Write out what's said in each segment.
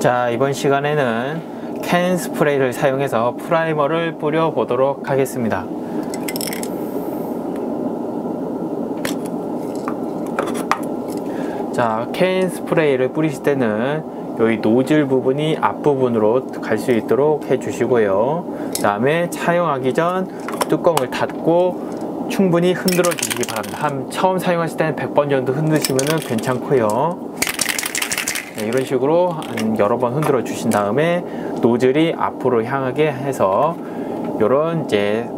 자, 이번 시간에는 캔 스프레이를 사용해서 프라이머를 뿌려 보도록 하겠습니다. 자, 캔 스프레이를 뿌리실 때는 여기 노즐 부분이 앞부분으로 갈 수 있도록 해 주시고요. 그 다음에 사용하기 전 뚜껑을 닫고 충분히 흔들어 주시기 바랍니다. 처음 사용하실 때는 100번 정도 흔드시면 괜찮고요. 네, 이런 식으로 한 여러 번 흔들어 주신 다음에 노즐이 앞으로 향하게 해서 요런 네,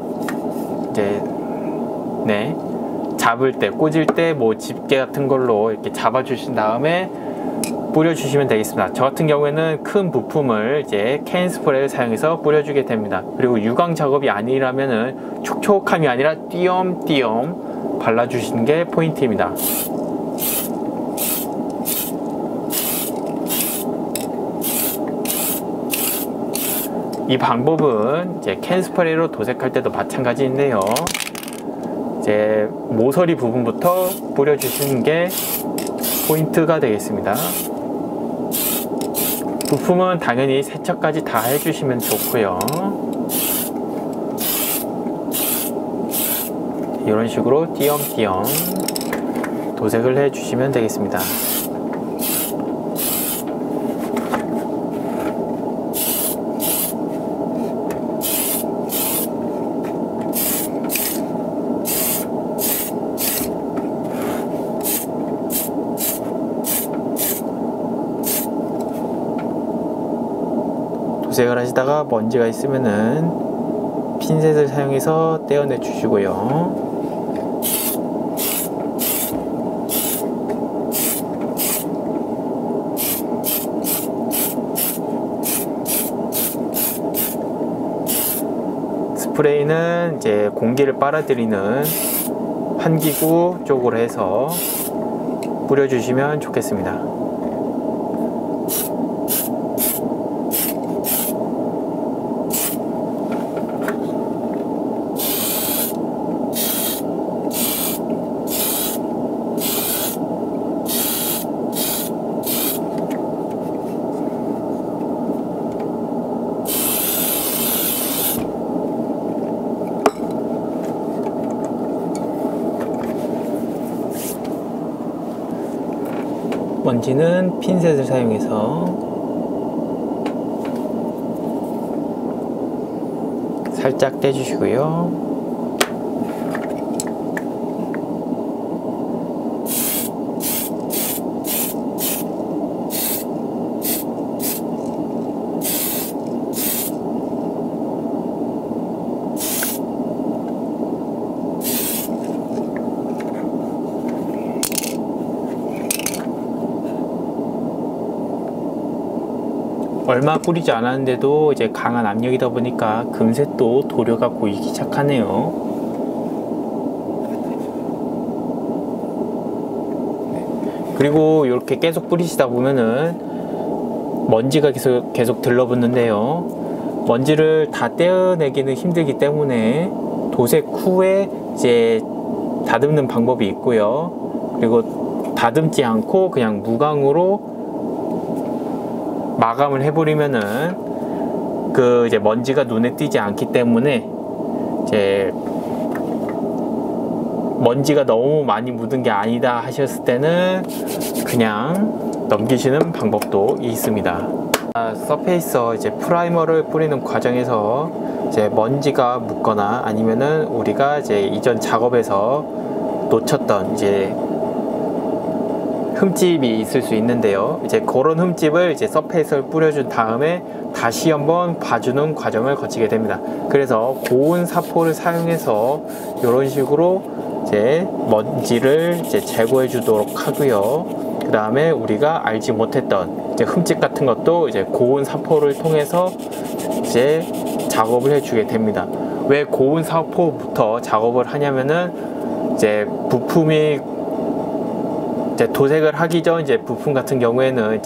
잡을 때, 꽂을 때 뭐 집게 같은 걸로 이렇게 잡아 주신 다음에 뿌려 주시면 되겠습니다. 저 같은 경우에는 큰 부품을 캔 스프레이를 사용해서 뿌려 주게 됩니다. 그리고 유광 작업이 아니라면은 촉촉함이 아니라 띄엄띄엄 발라 주시는 게 포인트입니다. 이 방법은 캔 스프레이로 도색할 때도 마찬가지인데요. 모서리 부분부터 뿌려주시는 게 포인트가 되겠습니다. 부품은 당연히 세척까지 다 해주시면 좋고요. 이런 식으로 띄엄띄엄 도색을 해주시면 되겠습니다. 도색을 하시다가 먼지가 있으면은 핀셋을 사용해서 떼어내 주시고요. 스프레이는 공기를 빨아들이는 환기구 쪽으로 해서 뿌려주시면 좋겠습니다. 먼지는 핀셋을 사용해서 살짝 떼주시고요. 얼마 뿌리지 않았는데도 강한 압력이다 보니까 금세 또 도료가 보이기 시작하네요. 그리고 이렇게 계속 뿌리시다 보면은 먼지가 계속 들러붙는데요. 먼지를 다 떼어내기는 힘들기 때문에 도색 후에 다듬는 방법이 있고요. 그리고 다듬지 않고 그냥 무광으로 마감을 해버리면은 먼지가 눈에 띄지 않기 때문에 먼지가 너무 많이 묻은 게 아니다 하셨을 때는 그냥 넘기시는 방법도 있습니다. 서페이서 프라이머를 뿌리는 과정에서 먼지가 묻거나 아니면은 우리가 이전 작업에서 놓쳤던 흠집이 있을 수 있는데요. 그런 흠집을 서페이스를 뿌려준 다음에 다시 한번 봐주는 과정을 거치게 됩니다. 그래서 고운 사포를 사용해서 이런 식으로 먼지를 제거해 주도록 하고요. 그 다음에 우리가 알지 못했던 흠집 같은 것도 고운 사포를 통해서 작업을 해주게 됩니다. 왜 고운 사포부터 작업을 하냐면은 부품이 도색을 하기 전 부품 같은 경우에는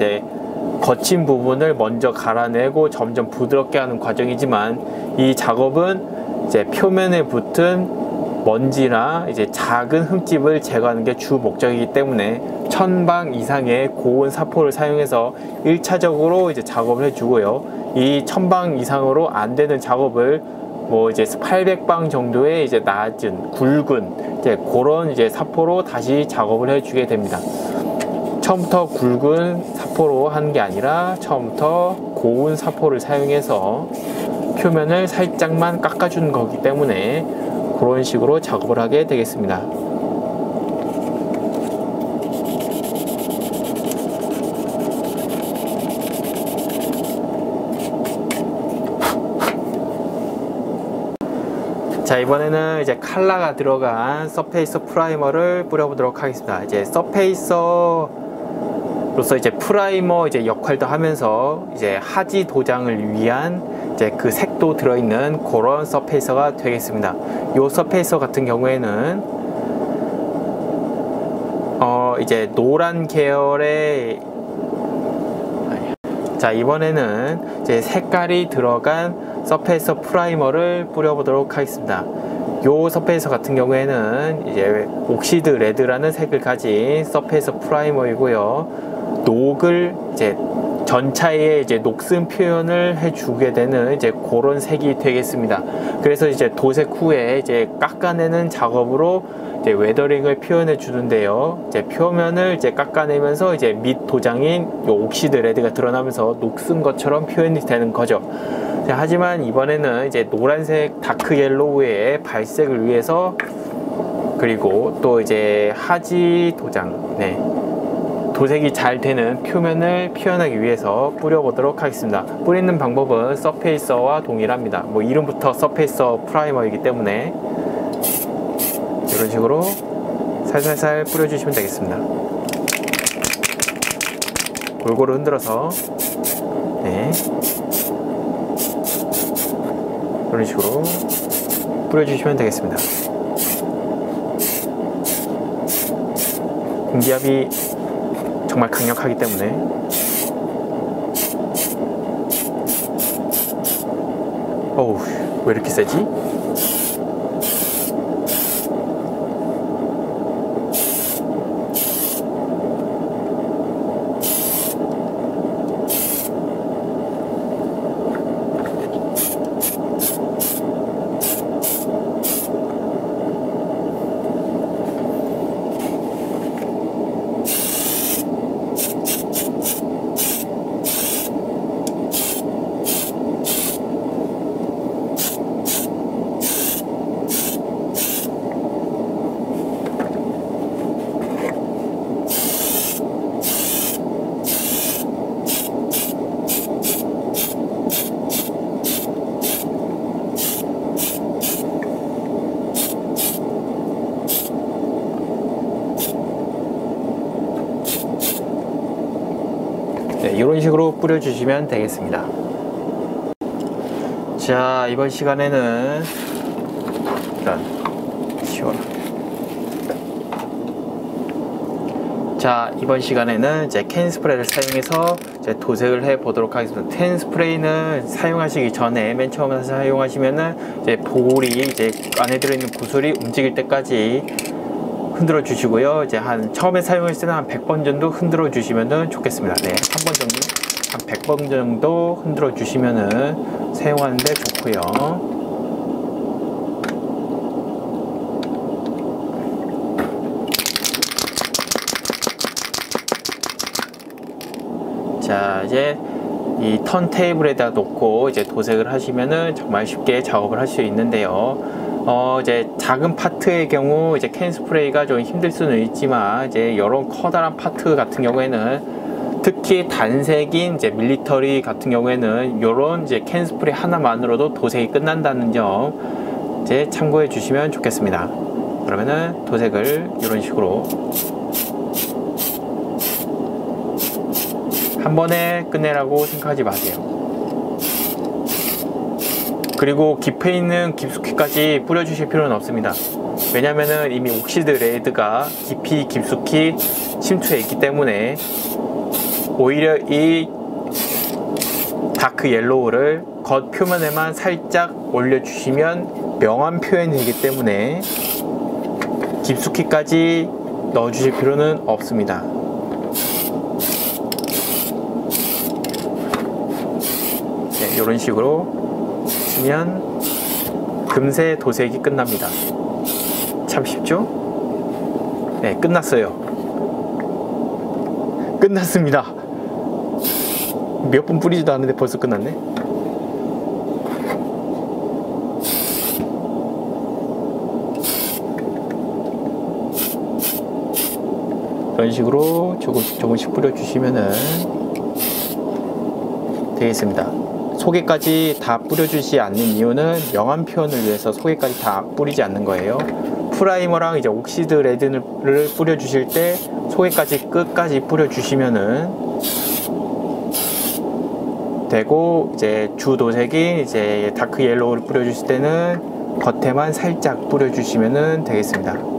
거친 부분을 먼저 갈아내고 점점 부드럽게 하는 과정이지만 이 작업은 표면에 붙은 먼지나 이제 작은 흠집을 제거하는 게 주 목적이기 때문에 1000방 이상의 고온 사포를 사용해서 1차적으로 이제 작업을 해주고요. 이 1000방 이상으로 안 되는 작업을 뭐 이제 800방 정도의 이제 낮은 굵은 이제 그런 이제 사포로 다시 작업을 해주게 됩니다. 처음부터 굵은 사포로 하는 게 아니라 처음부터 고운 사포를 사용해서 표면을 살짝만 깎아주는 거기 때문에 그런 식으로 작업을 하게 되겠습니다. 자, 이번에는 이제 칼라가 들어간 서페이서 프라이머를 뿌려보도록 하겠습니다. 이제 서페이서로서 이제 프라이머 이제 역할도 하면서 이제 하지 도장을 위한 이제 그 색도 들어있는 그런 서페이서가 되겠습니다. 이 서페이서 같은 경우에는 이제 노란 계열의 자, 이번에는 이제 색깔이 들어간 서페이서 프라이머를 뿌려보도록 하겠습니다. 이 서페이서 같은 경우에는 이제 옥시드 레드라는 색을 가진 서페이서 프라이머이고요. 녹을 이제 전차에 이제 녹슨 표현을 해주게 되는 이제 그런 색이 되겠습니다. 그래서 이제 도색 후에 이제 깎아내는 작업으로 이제 웨더링을 표현해 주는데요. 이제 표면을 이제 깎아내면서 이제 밑 도장인 요 옥시드 레드가 드러나면서 녹슨 것처럼 표현이 되는 거죠. 하지만 이번에는 이제 노란색 다크 옐로우의 발색을 위해서 그리고 또 이제 하지 도장, 도색이 잘 되는 표면을 표현하기 위해서 뿌려보도록 하겠습니다. 뿌리는 방법은 서페이서와 동일합니다. 뭐 이름부터 서페이서 프라이머이기 때문에 이런 식으로 살살살 뿌려주시면 되겠습니다. 골고루 흔들어서 이런 식으로 뿌려주시면 되겠습니다. 공기압이 정말 강력하기 때문에 어우, 왜 이렇게 세지? 이런 식으로 뿌려주시면 되겠습니다. 자, 이번 시간에는 일단 치워라. 자, 이번 시간에는 이제 캔 스프레이를 사용해서 이제 도색을 해 보도록 하겠습니다. 캔 스프레이는 사용하시기 전에 맨 처음에 사용하시면은 이제 볼이 이제 안에 들어있는 구슬이 움직일 때까지 흔들어 주시고요. 이제 한 처음에 사용했을 때는 한 100번 정도 흔들어 주시면 좋겠습니다. 네, 한 번 정도, 한 100번 정도 흔들어 주시면은 사용하는데 좋고요. 자, 이제 이 턴 테이블에다 놓고 이제 도색을 하시면은 정말 쉽게 작업을 할 수 있는데요. 이제 작은 파트의 경우 이제 캔 스프레이가 좀 힘들 수는 있지만 이제 이런 커다란 파트 같은 경우에는 특히 단색인 이제 밀리터리 같은 경우에는 이런 이제 캔 스프레이 하나만으로도 도색이 끝난다는 점 이제 참고해 주시면 좋겠습니다. 그러면은 도색을 이런 식으로 한 번에 끝내라고 생각하지 마세요. 그리고 깊이 있는 깊숙이까지 뿌려주실 필요는 없습니다. 왜냐면은 이미 옥시드 레드가 깊숙이 침투해 있기 때문에 오히려 이 다크 옐로우를 겉 표면에만 살짝 올려주시면 명암 표현이기 때문에 깊숙이까지 넣어주실 필요는 없습니다. 네, 이런 식으로 치면 금세 도색이 끝납니다. 참 쉽죠? 네, 끝났어요. 끝났습니다. 몇 분 뿌리지도 않는데 벌써 끝났네. 이런 식으로 조금씩 뿌려주시면은 되겠습니다. 속에까지 다 뿌려주지 않는 이유는 명암 표현을 위해서 속에까지 다 뿌리지 않는 거예요. 프라이머랑 이제 옥시드 레드를 뿌려주실 때 속에까지 끝까지 뿌려주시면은 되고, 이제 주 도색인 이제 다크 옐로우를 뿌려주실 때는 겉에만 살짝 뿌려주시면은 되겠습니다.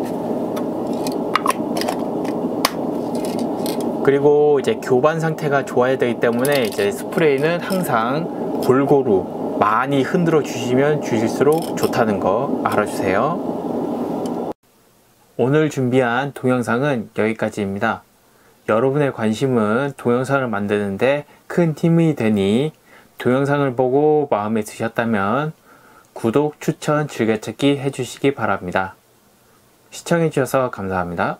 그리고 이제 교반 상태가 좋아야 되기 때문에 이제 스프레이는 항상 골고루 많이 흔들어 주시면 주실수록 좋다는 거 알아주세요. 오늘 준비한 동영상은 여기까지입니다. 여러분의 관심은 동영상을 만드는데 큰 힘이 되니 동영상을 보고 마음에 드셨다면 구독, 추천, 즐겨찾기 해주시기 바랍니다. 시청해주셔서 감사합니다.